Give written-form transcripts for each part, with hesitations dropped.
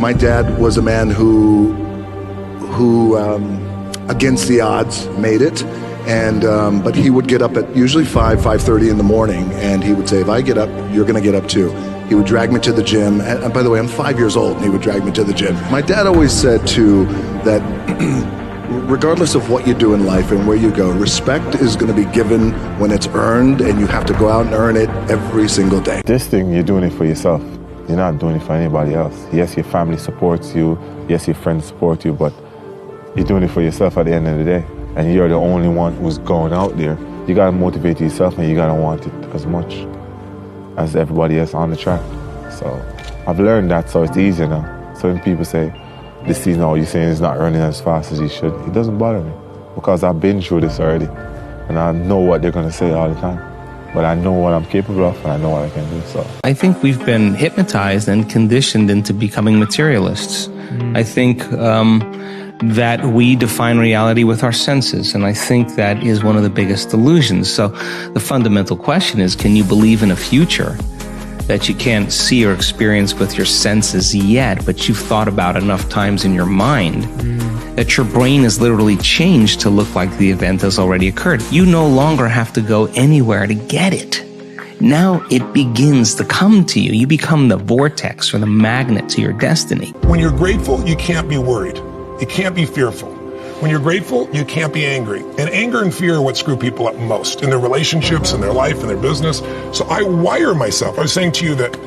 My dad was a man who against the odds made it, and but he would get up at usually 5:30 in the morning, and he would say, if I get up, you're going to get up too. He would drag me to the gym, and by the way, I'm 5 years old, and he would drag me to the gym. My dad always said too that regardless of what you do in life and where you go, respect is going to be given when it's earned, and you have to go out and earn it every single day. This thing, you're doing it for yourself. You're not doing it for anybody else. Yes, your family supports you. Yes, your friends support you, but you're doing it for yourself at the end of the day. And you're the only one who's going out there. You gotta motivate yourself, and you gotta want it as much as everybody else on the track. So I've learned that, so it's easier now. So when people say, this season, oh, you're saying it's not running as fast as you should, it doesn't bother me, because I've been through this already, and I know what they're gonna say all the time. But I know what I'm capable of, and I know what I can do, so. I think we've been hypnotized and conditioned into becoming materialists. I think that we define reality with our senses, and I think that is one of the biggest delusions. So the fundamental question is, can you believe in a future that you can't see or experience with your senses yet, but you've thought about enough times in your mind that your brain is literally changed to look like the event has already occurred? You no longer have to go anywhere to get it. Now it begins to come to you. You become the vortex or the magnet to your destiny. When you're grateful, you can't be worried. You can't be fearful. When you're grateful, you can't be angry. And anger and fear are what screw people up most in their relationships, in their life, in their business. So I wire myself. I was saying to you that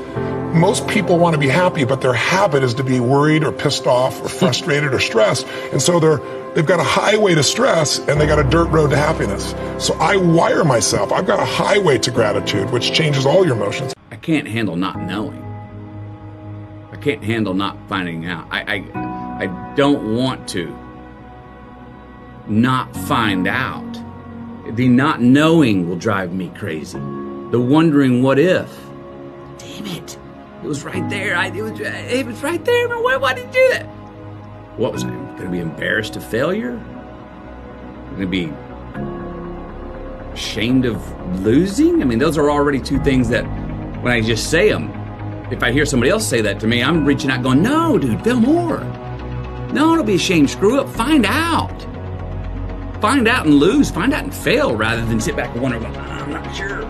most people want to be happy, but their habit is to be worried or pissed off or frustrated or stressed. And so they've got a highway to stress, and they got a dirt road to happiness. So I wire myself. I've got a highway to gratitude, which changes all your emotions. I can't handle not knowing. I can't handle not finding out. I don't want to not find out. The not knowing will drive me crazy. The wondering what if. Damn it. It was right there. It was right there. Why did you do that? What was I going to be embarrassed of failure? Going to be ashamed of losing? I mean, those are already two things that when I just say them, if I hear somebody else say that to me, I'm reaching out going, no, dude, fail more. No, don't be ashamed. Screw up. Find out. Find out and lose. Find out and fail rather than sit back and wonder, I'm not sure.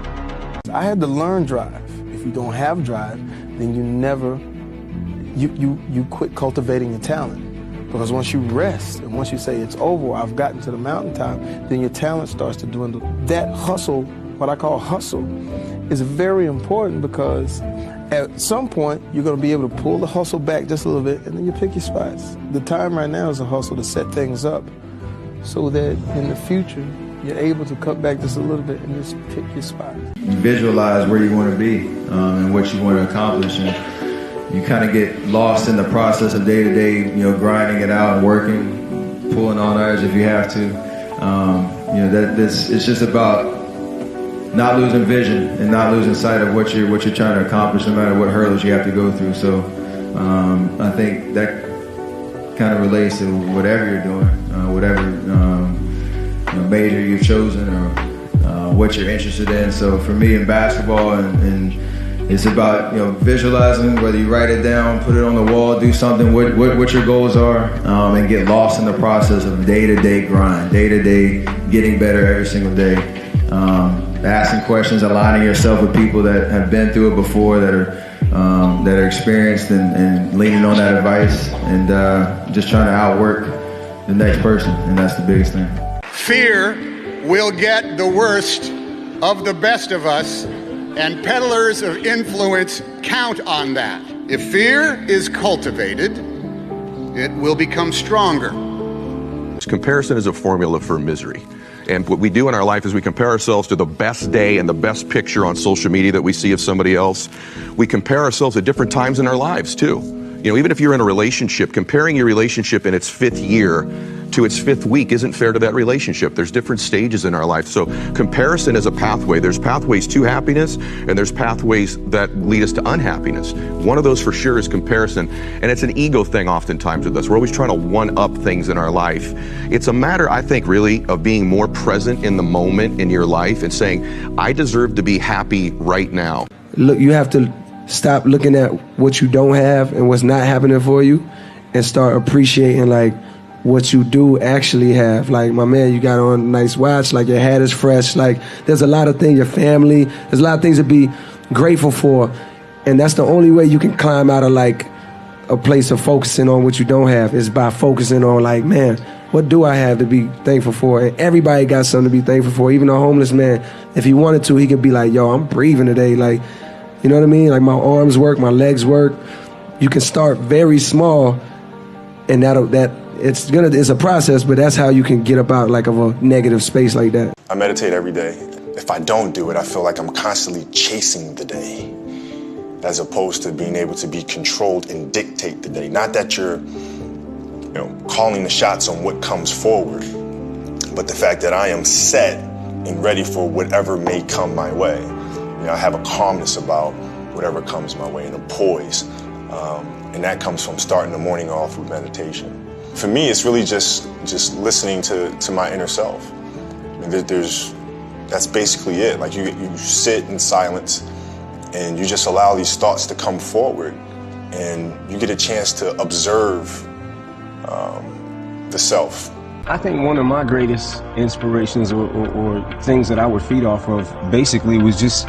I had to learn drive. If you don't have drive, then you quit cultivating your talent. Because once you rest and once you say it's over, I've gotten to the mountaintop, then your talent starts to dwindle. That hustle, what I call hustle, is very important, because at some point you're going to be able to pull the hustle back just a little bit, and then you pick your spots. The time right now is a hustle to set things up so that in the future you're able to cut back just a little bit and just pick your spots. You visualize where you want to be and what you want to accomplish, and you kind of get lost in the process of day-to-day, grinding it out and working, pulling on ours if you have to. It's just about not losing vision and not losing sight of what you're trying to accomplish, no matter what hurdles you have to go through. So I think that kind of relates to whatever you're doing, whatever major you've chosen or what you're interested in. So for me in basketball, and it's about visualizing, whether you write it down, put it on the wall, do something, what your goals are, and get lost in the process of day-to-day grind, day-to-day getting better every single day. Asking questions, aligning yourself with people that have been through it before, that are experienced, and leaning on that advice, and just trying to outwork the next person, and that's the biggest thing. Fear will get the worst of the best of us, and peddlers of influence count on that. If fear is cultivated, it will become stronger. Comparison is a formula for misery. And what we do in our life is we compare ourselves to the best day and the best picture on social media that we see of somebody else. We compare ourselves at different times in our lives too. Even if you're in a relationship, comparing your relationship in its 5th year to its 5th week isn't fair to that relationship. There's different stages in our life. So comparison is a pathway. There's pathways to happiness, and there's pathways that lead us to unhappiness. One of those for sure is comparison, and it's an ego thing oftentimes with us. We're always trying to one-up things in our life. It's a matter, I think, really of being more present in the moment in your life and saying, I deserve to be happy right now. Look, you have to stop looking at what you don't have and what's not happening for you, and start appreciating like what you do actually have. Like, my man, you got on a nice watch, like your hat is fresh, like there's a lot of things, your family, there's a lot of things to be grateful for, and that's the only way you can climb out of like a place of focusing on what you don't have, is by focusing on like, man, what do I have to be thankful for? And everybody got something to be thankful for. Even a homeless man, if he wanted to, he could be like, yo, I'm breathing today. Like, you know what I mean? Like, my arms work, my legs work. You can start very small, and it's a process, but that's how you can get up out like of a negative space like that. I meditate every day. If I don't do it, I feel like I'm constantly chasing the day, as opposed to being able to be controlled and dictate the day. Not that you're calling the shots on what comes forward, but the fact that I am set and ready for whatever may come my way. I have a calmness about whatever comes my way, and a poise. And that comes from starting the morning off with meditation. For me, it's really just listening to my inner self. That's basically it. Like, you sit in silence and you just allow these thoughts to come forward, and you get a chance to observe the self. I think one of my greatest inspirations or things that I would feed off of basically was just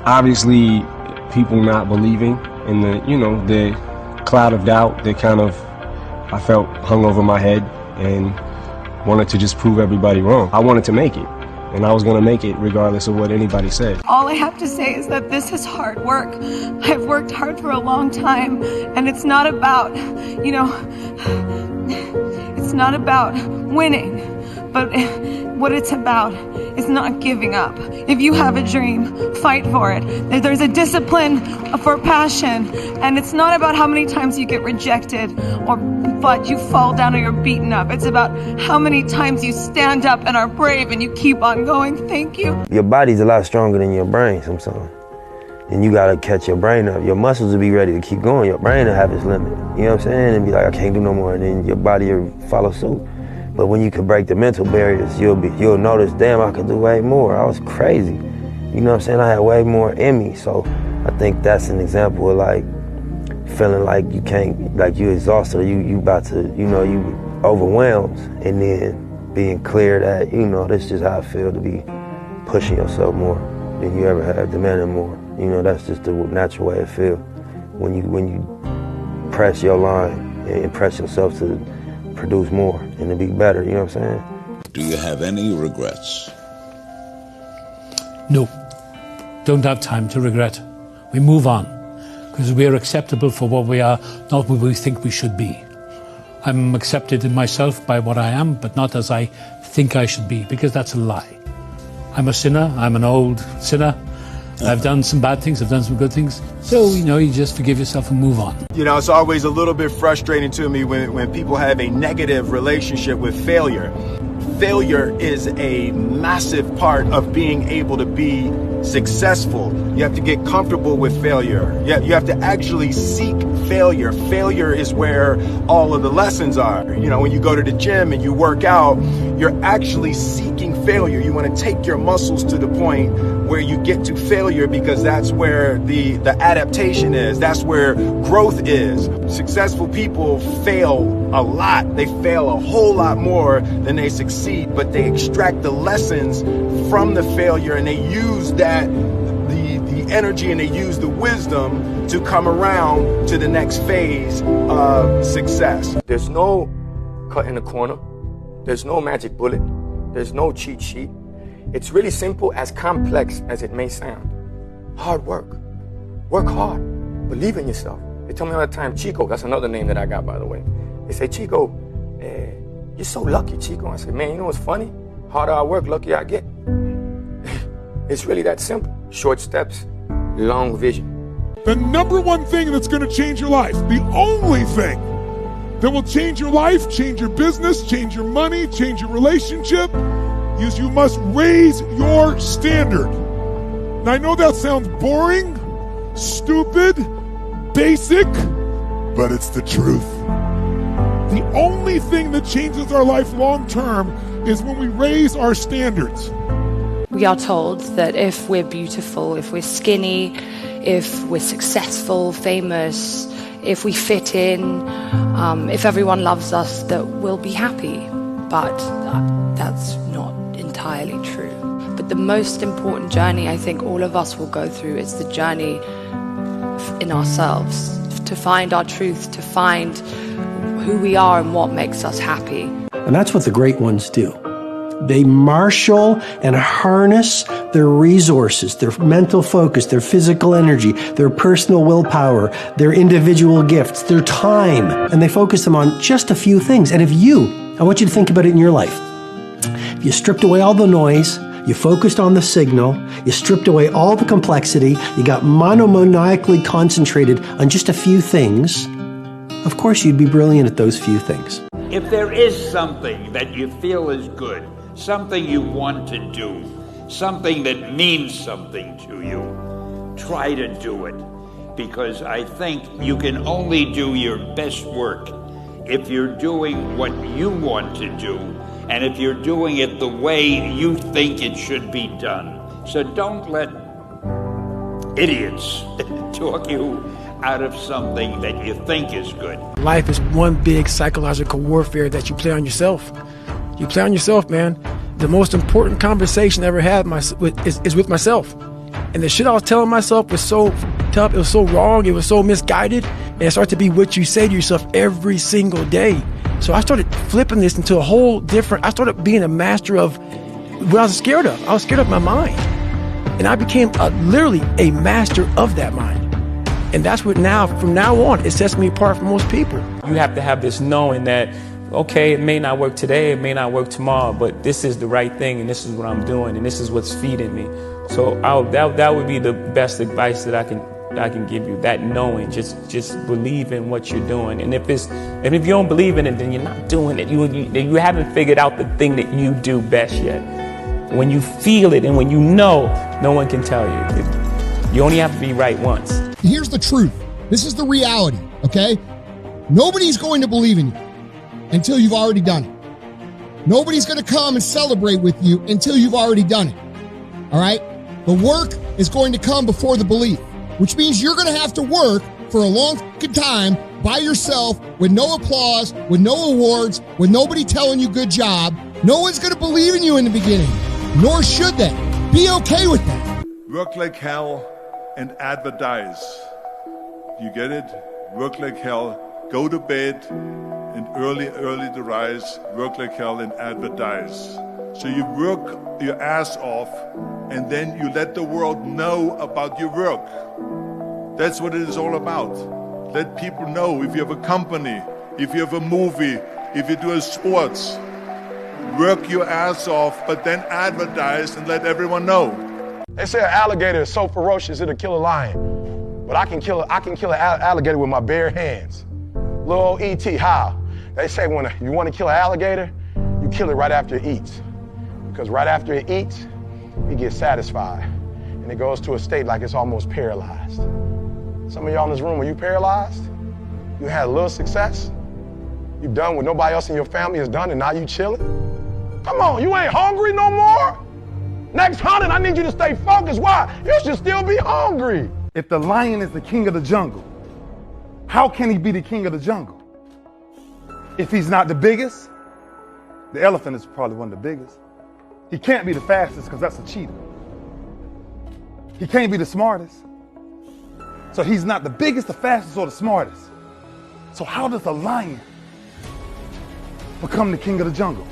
obviously people not believing in the cloud of doubt that kind of I felt hung over my head, and wanted to just prove everybody wrong. I wanted to make it, and I was going to make it regardless of what anybody said. All I have to say is that this is hard work. I've worked hard for a long time, and it's not about, it's not about winning, but what it's about is not giving up. If you have a dream, fight for it. There's a discipline for passion, and it's not about how many times you get rejected but you fall down or you're beaten up. It's about how many times you stand up and are brave and you keep on going. Thank you. Your body's a lot stronger than your brain sometimes. And you gotta catch your brain up. Your muscles will be ready to keep going. Your brain will have its limit. You know what I'm saying? And be like, I can't do no more. And then your body will follow suit. But when you can break the mental barriers, you'll notice, damn, I could do way more. I was crazy. You know what I'm saying? I had way more in me. So I think that's an example of like feeling like you can't, like you exhausted, or you about to, you overwhelmed, and then being clear that, this is just how I feel to be pushing yourself more than you ever have, demanding more. That's just the natural way it feels. When you press your line and press yourself to produce more and to be better, you know what I'm saying? Do you have any regrets? No, don't have time to regret. We move on, because we are acceptable for what we are, not what we think we should be. I'm accepted in myself by what I am, but not as I think I should be, because that's a lie. I'm a sinner, I'm an old sinner. I've done some bad things, I've done some good things. So, you just forgive yourself and move on. It's always a little bit frustrating to me when people have a negative relationship with failure. Failure is a massive part of being able to be successful. You have to get comfortable with failure. You have to actually seek failure. Failure is where all of the lessons are. When you go to the gym and you work out, you're actually seeking failure. You want to take your muscles to the point where you get to failure, because that's where the adaptation is. That's where growth is. Successful people fail a lot. They fail a whole lot more than they succeed, but they extract the lessons from the failure, and they use that, the energy, and they use the wisdom to come around to the next phase of success. There's no cut in the corner. There's no magic bullet. There's no cheat sheet. It's really simple, as complex as it may sound. Hard work. Work hard. Believe in yourself. They tell me all the time, Chico, that's another name that I got, by the way. They say, Chico, you're so lucky, Chico. I say, man, you know what's funny? Harder I work, luckier I get. It's really that simple. Short steps, long vision. The number one thing that's going to change your life, the only thing that will change your life, change your business, change your money, change your relationship, is you must raise your standard. Now, I know that sounds boring, stupid, basic, but it's the truth. The only thing that changes our life long term is when we raise our standards. We are told that if we're beautiful, if we're skinny, if we're successful, famous, if we fit in, if everyone loves us, that we'll be happy. But that's not entirely true. But the most important journey I think all of us will go through is the journey in ourselves, to find our truth, to find who we are and what makes us happy. And that's what the great ones do. They marshal and harness their resources, their mental focus, their physical energy, their personal willpower, their individual gifts, their time, and they focus them on just a few things. And I want you to think about it in your life. If you stripped away all the noise, you focused on the signal, you stripped away all the complexity, you got monomaniacally concentrated on just a few things, of course you'd be brilliant at those few things. If there is something that you feel is good, something you want to do, something that means something to you, try to do it. Because I think you can only do your best work if you're doing what you want to do, and if you're doing it the way you think it should be done. So don't let idiots talk you out of something that you think is good. Life is one big psychological warfare that you play on yourself. You play on yourself, man. The most important conversation I ever had is with myself. And the shit I was telling myself was so tough, it was so wrong, it was so misguided, and it started to be what you say to yourself every single day. So I started flipping this into a whole different, I started being a master of what I was scared of. I was scared of my mind. And I became literally a master of that mind. And that's what from now on, it sets me apart from most people. You have to have this knowing that, okay, it may not work today, it may not work tomorrow, but this is the right thing, and this is what I'm doing, and this is what's feeding me. So that would be the best advice that I can give you. That knowing, just believe in what you're doing, and if you don't believe in it, then you're not doing it. You haven't figured out the thing that you do best yet. When you feel it and when you know, no one can tell you. You only have to be right once. Here's the truth. This is the reality, okay? Nobody's going to believe in you until you've already done it. Nobody's going to come and celebrate with you until you've already done it, all right? The work is going to come before the belief, which means you're going to have to work for a long time by yourself with no applause, with no awards, with nobody telling you good job. No one's going to believe in you in the beginning, nor should they. Be okay with that. Work like hell and advertise. You get it? Work like hell, go to bed, and early to rise, work like hell and advertise. So you work your ass off, and then you let the world know about your work. That's what it is all about. Let people know if you have a company, if you have a movie, if you do sports. Work your ass off, but then advertise and let everyone know. They say an alligator is so ferocious it'll kill a lion, but I can kill an alligator with my bare hands. Little old E.T., how? They say when you want to kill an alligator, you kill it right after it eats. Because right after it eats, it gets satisfied, and it goes to a state like it's almost paralyzed. Some of y'all in this room, are you paralyzed? You had a little success? You've done what nobody else in your family has done, and now you chilling? Come on, you ain't hungry no more? Next hunting, I need you to stay focused. Why? You should still be hungry. If the lion is the king of the jungle, how can he be the king of the jungle? If he's not the biggest, the elephant is probably one of the biggest. He can't be the fastest because that's a cheetah. He can't be the smartest. So he's not the biggest, the fastest, or the smartest. So how does a lion become the king of the jungle?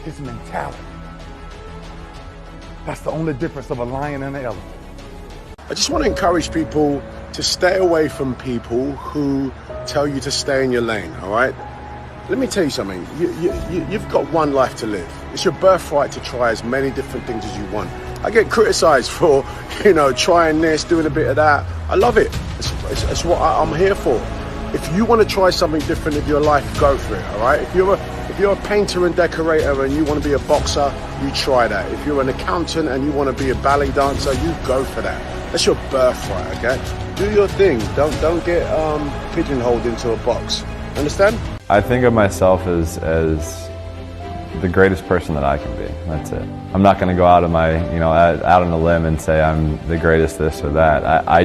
His mentality. That's the only difference of a lion and an elephant. I just want to encourage people to stay away from people who tell you to stay in your lane, all right? Let me tell you something. You've got one life to live. It's your birthright to try as many different things as you want. I get criticized for, trying this, doing a bit of that. I love it. It's what I'm here for. If you want to try something different in your life, go for it, all right? If you're a painter and decorator and you want to be a boxer, you try that. If you're an accountant and you want to be a ballet dancer, you go for that. That's your birthright, okay? Do your thing. Don't get pigeonholed into a box. Understand? I think of myself as the greatest person that I can be. That's it. I'm not going to go out on out on a limb and say I'm the greatest this or that. I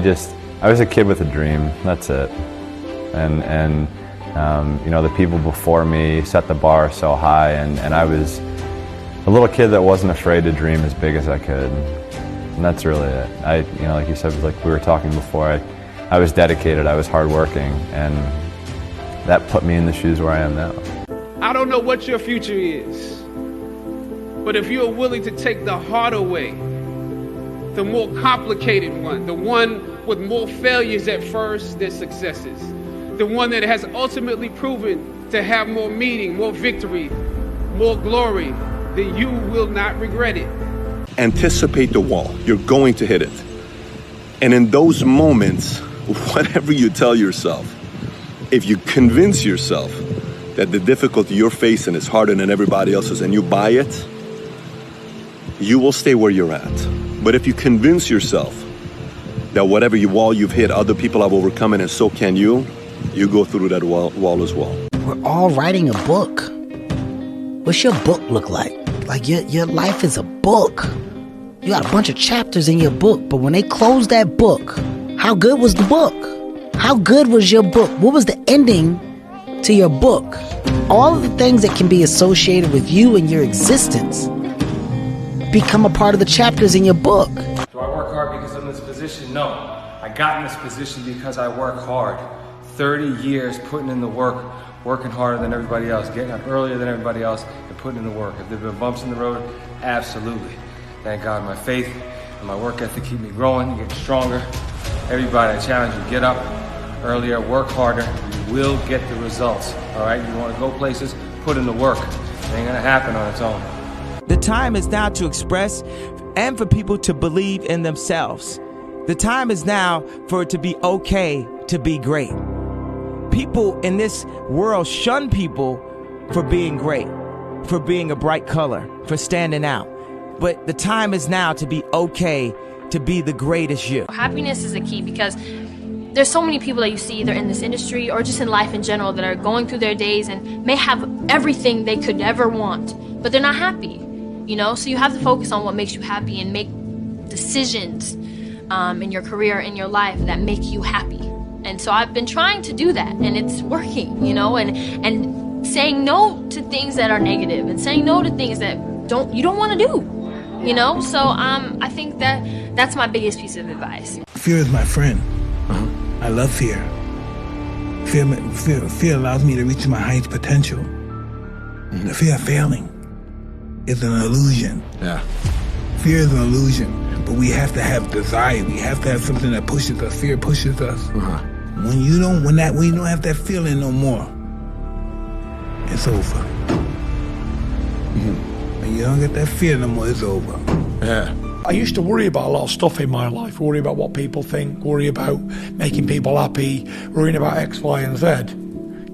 was a kid with a dream. That's it. And the people before me set the bar so high, and I was a little kid that wasn't afraid to dream as big as I could. And that's really it. Like you said, like we were talking before, I was dedicated, I was hardworking, and that put me in the shoes where I am now. I don't know what your future is, but if you're willing to take the harder way, the more complicated one, the one with more failures at first than successes, the one that has ultimately proven to have more meaning, more victory, more glory, then you will not regret it. Anticipate the wall. You're going to hit it. And in those moments, whatever you tell yourself, if you convince yourself that the difficulty you're facing is harder than everybody else's and you buy it, you will stay where you're at. But if you convince yourself that whatever wall you've hit, other people have overcome it and so can you go through that wall as well. We're all writing a book. What's your book look like? Like your life is a book. You got a bunch of chapters in your book, but when they close that book, how good was the book? How good was your book? What was the ending to your book? All of the things that can be associated with you and your existence become a part of the chapters in your book. Do I work hard because I'm in this position? No. I got in this position because I work hard. 30 years putting in the work, working harder than everybody else, getting up earlier than everybody else, and putting in the work. Have there been bumps in the road? Absolutely. Thank God my faith and my work ethic keep me growing, getting stronger. Everybody, I challenge you, get up earlier, work harder, you will get the results, all right? You want to go places, put in the work. It ain't gonna happen on its own. The time is now to express and for people to believe in themselves. The time is now for it to be okay to be great. People in this world shun people for being great, for being a bright color, for standing out. But the time is now to be okay to be the greatest you. Happiness is the key because there's so many people that you see either in this industry or just in life in general that are going through their days and may have everything they could ever want, but they're not happy, So you have to focus on what makes you happy and make decisions in your career, in your life that make you happy. And so I've been trying to do that, and it's working, and saying no to things that are negative and saying no to things that you don't want to do, So I think that's my biggest piece of advice. Fear is my friend. I love fear. Fear allows me to reach my highest potential. The fear of failing is an illusion. Yeah. Fear is an illusion, but we have to have desire. We have to have something that pushes us. Fear pushes us. When you don't have that feeling no more, it's over. When you don't get that fear no more, it's over. Yeah. I used to worry about a lot of stuff in my life, worry about what people think, worry about making people happy, worrying about X, Y, and Z.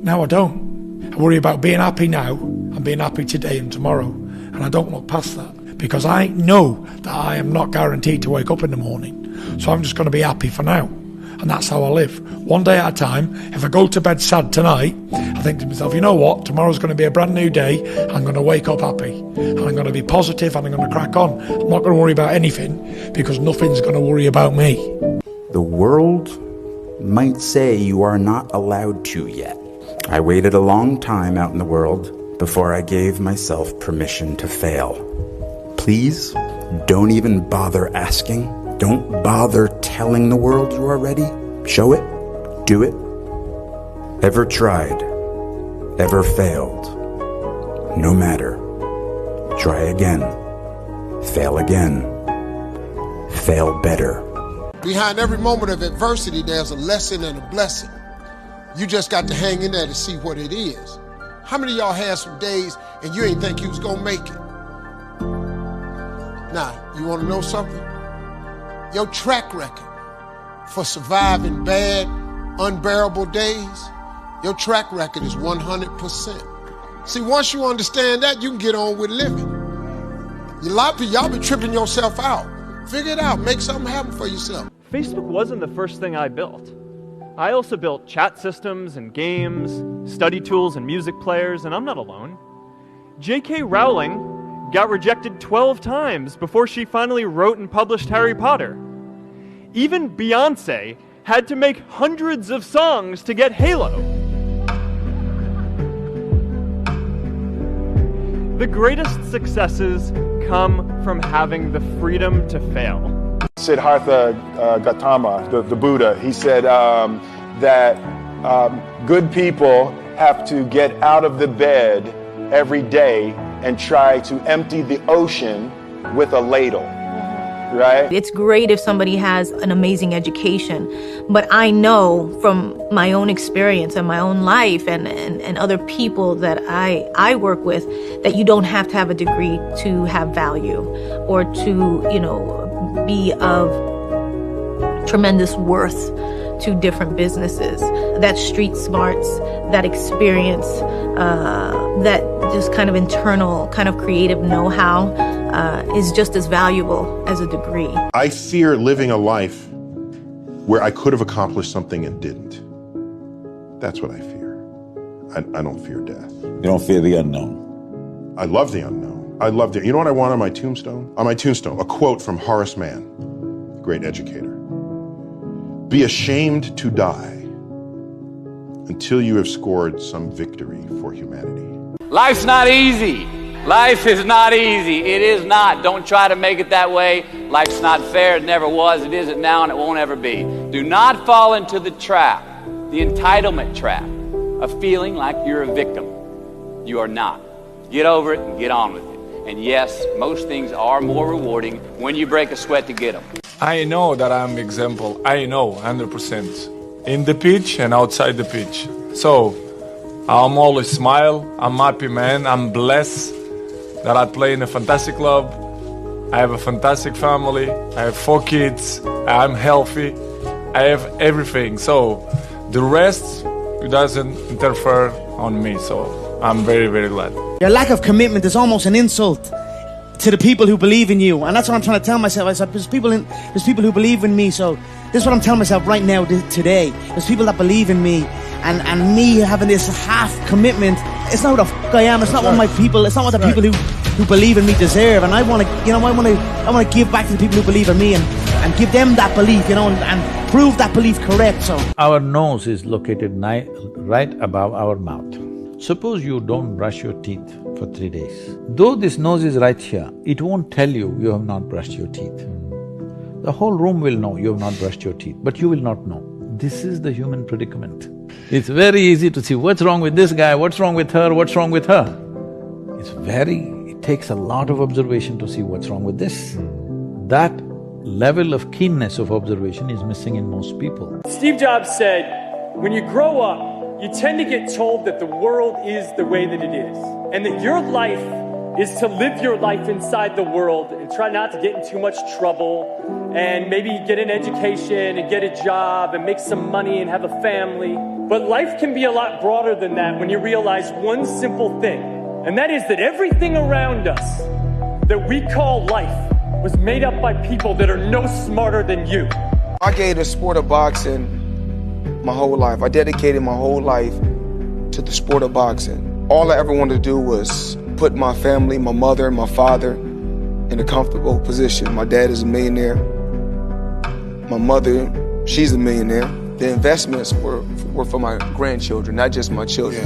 Now I don't. I worry about being happy now and being happy today and tomorrow. And I don't look past that because I know that I am not guaranteed to wake up in the morning. So I'm just going to be happy for now. And that's how I live. One day at a time. If I go to bed sad tonight, I think to myself, you know what? Tomorrow's going to be a brand new day. I'm going to wake up happy. And I'm going to be positive and I'm going to crack on. I'm not going to worry about anything because nothing's going to worry about me. The world might say you are not allowed to yet. I waited a long time out in the world before I gave myself permission to fail. Please don't even bother asking. Don't bother telling the world you are ready. Show it. Do it. Ever tried? Ever failed? No matter. Try again. Fail again. Fail better. Behind every moment of adversity, there's a lesson and a blessing. You just got to hang in there to see what it is. How many of y'all had some days and you ain't think you was gonna make it? Now, you wanna know something? Your track record for surviving bad, unbearable days, your track record is 100%. See, once you understand that, you can get on with living. A lot of people, y'all be tripping yourself out. Figure it out, make something happen for yourself. Facebook wasn't the first thing I built. I also built chat systems and games, study tools and music players, and I'm not alone. J.K. Rowling got rejected 12 times before she finally wrote and published Harry Potter. Even Beyoncé had to make hundreds of songs to get Halo. The greatest successes come from having the freedom to fail. Siddhartha Gautama, the Buddha, he said that good people have to get out of the bed every day and try to empty the ocean with a ladle, right? It's great if somebody has an amazing education, but I know from my own experience and my own life and other people that I work with that you don't have to have a degree to have value or to, you know, be of tremendous worth to different businesses. That street smarts, that experience, that just kind of internal, kind of creative know-how is just as valuable as a degree. I fear living a life where I could have accomplished something and didn't. That's what I fear. I don't fear death. You don't fear the unknown? I love the unknown. I love the, you know what I want on my tombstone? On my tombstone, a quote from Horace Mann, great educator. Be ashamed to die until you have scored some victory for humanity. Life's not easy. Life is not easy. It is not. Don't try to make it that way. Life's not fair. It never was. It isn't now, and it won't ever be. Do not fall into the trap, the entitlement trap, of feeling like you're a victim. You are not. Get over it and get on with it. And yes, most things are more rewarding when you break a sweat to get them. I know that I'm example. I know 100%. In the pitch and outside the pitch. So, I'm always smile. I'm happy, man. I'm blessed that I play in a fantastic club. I have a fantastic family. I have 4 kids. I'm healthy. I have everything. So, the rest doesn't interfere on me. So, I'm very, very glad. Your lack of commitment is almost an insult to the people who believe in you, and that's what I'm trying to tell myself. I said, there's people who believe in me, so this is what I'm telling myself right now, today. There's people that believe in me, and me having this half commitment. It's not what the fuck I am. It's not what my people. It's not what the people who believe in me deserve. And I want to, you know, I want to give back to the people who believe in me and give them that belief, you know, and prove that belief correct. So our nose is located right above our mouth. Suppose you don't brush your teeth for 3 days. Though this nose is right here, it won't tell you you have not brushed your teeth. The whole room will know you have not brushed your teeth, but you will not know. This is the human predicament. It's very easy to see what's wrong with this guy, what's wrong with her, what's wrong with her. It takes a lot of observation to see what's wrong with this. That level of keenness of observation is missing in most people. Steve Jobs said, when you grow up, you tend to get told that the world is the way that it is, and that your life is to live your life inside the world and try not to get in too much trouble and maybe get an education and get a job and make some money and have a family. But life can be a lot broader than that when you realize one simple thing, and that is that everything around us that we call life was made up by people that are no smarter than you. I gave the sport of boxing my whole life. I dedicated my whole life to the sport of boxing. All I ever wanted to do was put my family, my mother, my father in a comfortable position. My dad is a millionaire. My mother, she's a millionaire. The investments were for my grandchildren, not just my children.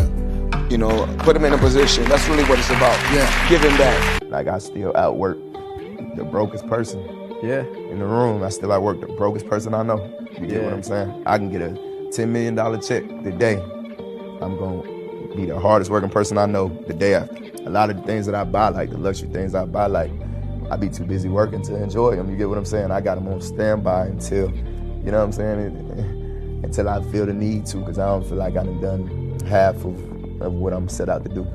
Yeah. You know, put them in a position. That's really what it's about. Yeah. Giving back. Like I still outwork the brokest person. Yeah. In the room, I still outwork the brokest person I know. You get what I'm saying? I can get a $10 million check today. I'm gonna be the hardest working person I know the day after. A lot of the things that I buy, like the luxury things I buy, like I be too busy working to enjoy them. You get what I'm saying? I got them on standby until, you know what I'm saying? Until I feel the need to, because I don't feel like I've done half of what I'm set out to do.